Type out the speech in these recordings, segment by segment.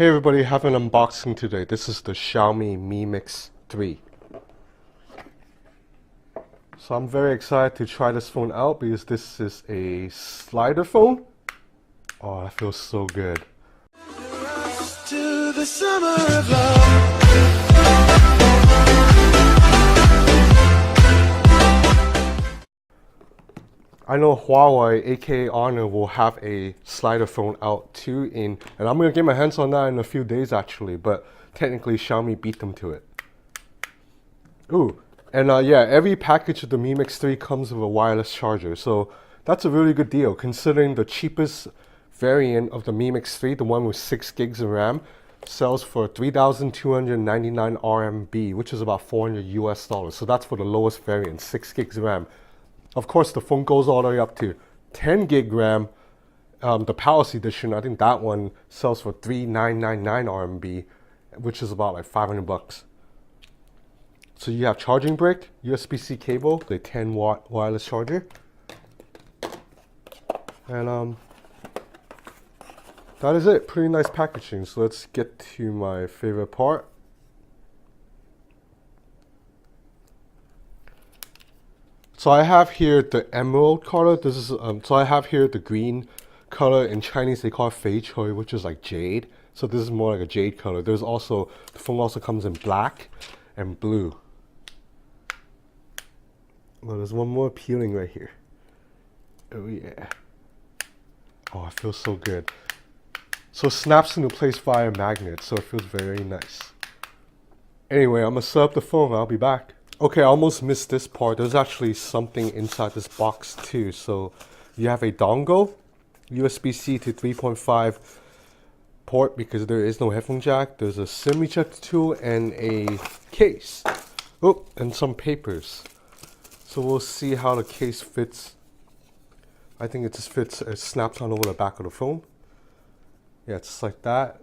Hey everybody, have an unboxing today. This is the Xiaomi Mi Mix 3. So I'm very excited to try this phone out because this is a slider phone. Oh, that feels so good. To the summer of love. I know Huawei, aka Honor, will have a slider phone out too, and I'm gonna get my hands on that in a few days actually, but technically Xiaomi beat them to it. Ooh, and yeah, every package of the Mi Mix 3 comes with a wireless charger, so that's a really good deal considering the cheapest variant of the Mi Mix 3, the one with 6 gigs of RAM, sells for 3,299 RMB, which is about $400 US. So that's for the lowest variant, 6 gigs of RAM. Of course, the phone goes all the way up to 10 gig RAM. The Palace Edition, I think that one sells for 3,999 RMB, which is about like 500 bucks. So you have charging brick, USB-C cable, the 10-watt wireless charger, and that is it. Pretty nice packaging. So let's get to my favorite part. So I have here the emerald color. This is so I have here the green color. In Chinese they call it fei choy, which is like jade. So this is more like a jade color. There's also, the phone also comes in black and blue. Oh, there's one more peeling right here. Oh yeah. Oh, it feels so good. So it snaps into place via a magnet, so it feels very nice. Anyway, I'm gonna set up the phone. I'll be back. Okay, I almost missed this part. There's actually something inside this box too. So you have a dongle, USB-C to 3.5 port because there is no headphone jack. There's a SIM ejector tool and a case. Oh, and some papers. So we'll see how the case fits. I think it just fits, it snaps on over the back of the phone. Yeah, it's just like that.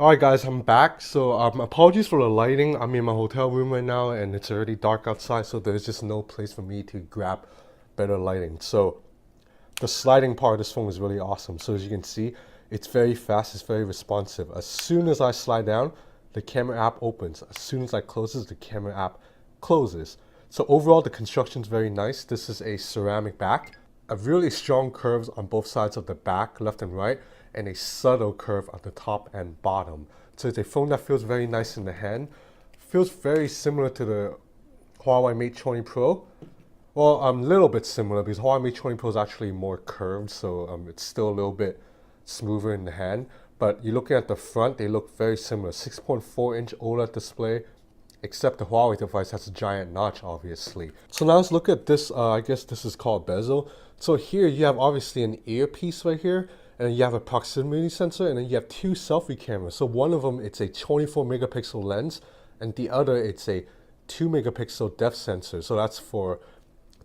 Alright guys, I'm back. So apologies for the lighting. I'm in my hotel room right now and it's already dark outside, so there's just no place for me to grab better lighting. So the sliding part of this phone is really awesome. So as you can see, it's very fast, it's very responsive. As soon as I slide down, the camera app opens. As soon as I closes, the camera app closes. So overall, the construction is very nice. This is a ceramic back, a really strong curves on both sides of the back, left and right, and a subtle curve at the top and bottom. So it's a phone that feels very nice in the hand. Feels very similar to the Huawei Mate 20 Pro. Well, a little bit similar because Huawei Mate 20 Pro is actually more curved, so it's still a little bit smoother in the hand. But you're looking at the front, they look very similar. 6.4-inch OLED display, except the Huawei device has a giant notch, obviously. So now let's look at this, I guess this is called bezel. So here you have obviously an earpiece right here, and you have a proximity sensor, and then you have two selfie cameras. So one of them, it's a 24 megapixel lens, and the other, it's a 2 megapixel depth sensor. So that's for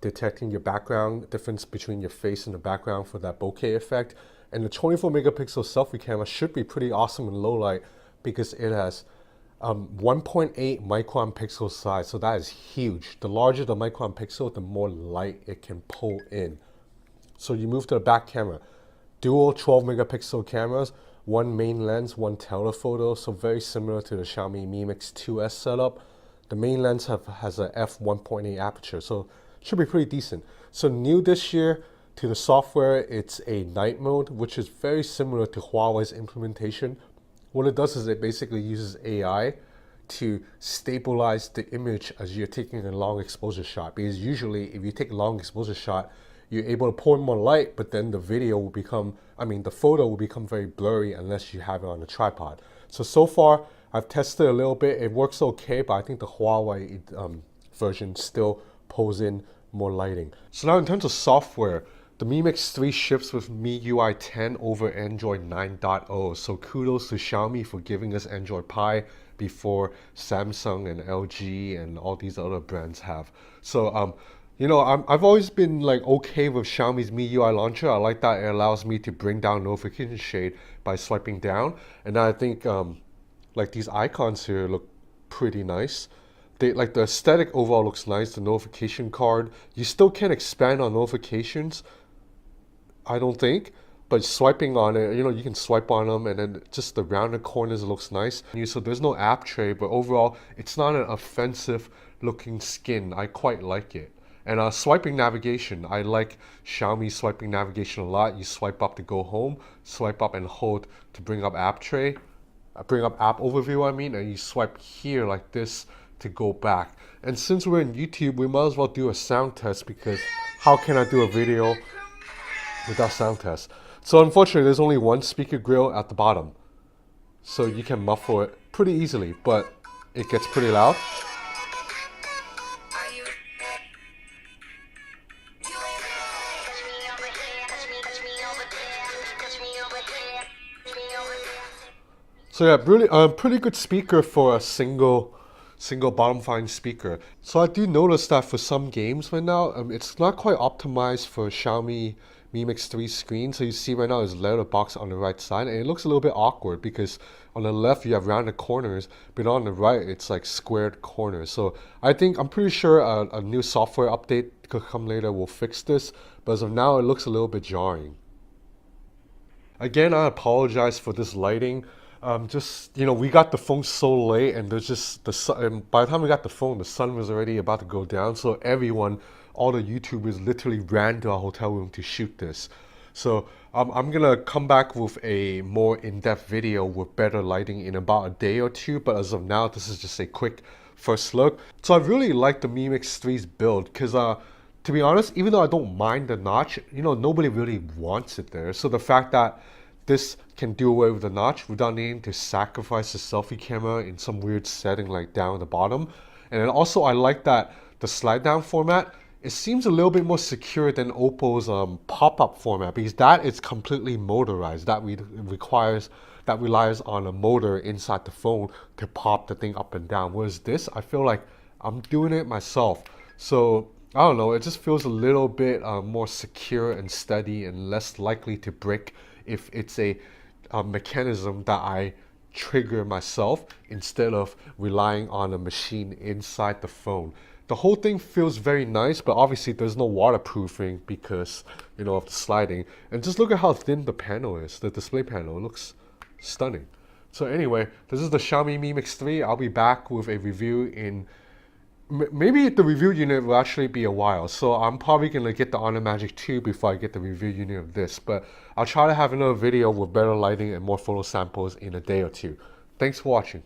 detecting your background, difference between your face and the background for that bokeh effect. And the 24 megapixel selfie camera should be pretty awesome in low light because it has 1.8 micron pixel size. So that is huge. The larger the micron pixel, the more light it can pull in. So you move to the back camera. Dual 12 megapixel cameras, one main lens, one telephoto, so very similar to the Xiaomi Mi Mix 2S setup. The main lens has a f1.8 aperture, so should be pretty decent. So new this year to the software, it's a night mode, which is very similar to Huawei's implementation. What it does is it basically uses AI to stabilize the image as you're taking a long exposure shot. Because usually if you take a long exposure shot, you're able to pour in more light, but then the video will become, the photo will become very blurry unless you have it on a tripod. So far, I've tested a little bit. It works okay, but I think the Huawei version still pulls in more lighting. So now in terms of software, the Mi Mix 3 ships with MIUI 10 over Android 9.0. So kudos to Xiaomi for giving us Android Pie before Samsung and LG and all these other brands have. So you know, I've always been like okay with Xiaomi's MIUI launcher. I like that it allows me to bring down notification shade by swiping down. And I think like these icons here look pretty nice. Like the aesthetic overall looks nice. The notification card, you still can expand on notifications, I don't think. But swiping on it, you can swipe on them and then just the rounded corners looks nice. So there's no app tray, but overall, it's not an offensive looking skin. I quite like it. And swiping navigation, I like Xiaomi swiping navigation a lot. You swipe up to go home, swipe up and hold to bring up app tray, bring up app overview, and you swipe here like this to go back. And since we're in YouTube, we might as well do a sound test because how can I do a video without sound test? So unfortunately, there's only one speaker grill at the bottom. So you can muffle it pretty easily, but it gets pretty loud. So yeah, really, pretty good speaker for a single bottom fine speaker. So I do notice that for some games right now, it's not quite optimized for Xiaomi Mi Mix 3 screen. So you see right now there's a letterbox on the right side, and it looks a little bit awkward because on the left you have rounded corners, but on the right it's like squared corners. So I'm pretty sure a new software update could come later will fix this, but as of now it looks a little bit jarring. Again, I apologize for this lighting. We got the phone so late, and there's just the sun. And by the time we got the phone, the sun was already about to go down. So everyone, all the YouTubers, literally ran to our hotel room to shoot this. So I'm gonna come back with a more in-depth video with better lighting in about a day or two. But as of now, this is just a quick first look. So I really like the Mi Mix 3's build because to be honest, even though I don't mind the notch, nobody really wants it there. So the fact that this can do away with the notch without needing to sacrifice the selfie camera in some weird setting like down at the bottom. And then also I like that the slide down format, it seems a little bit more secure than Oppo's pop-up format, because that is completely motorized. That relies on a motor inside the phone to pop the thing up and down. Whereas this, I feel like I'm doing it myself. So I don't know, it just feels a little bit more secure and steady and less likely to break if it's a mechanism that I trigger myself instead of relying on a machine inside the phone. The whole thing feels very nice, but obviously there's no waterproofing because of the sliding. And just look at how thin the panel is, the display panel. It looks stunning. So anyway, this is the Xiaomi Mi Mix 3. I'll be back with a review in maybe the review unit will actually be a while, so I'm probably going to get the Honor Magic 2 before I get the review unit of this, but I'll try to have another video with better lighting and more photo samples in a day or two. Thanks for watching.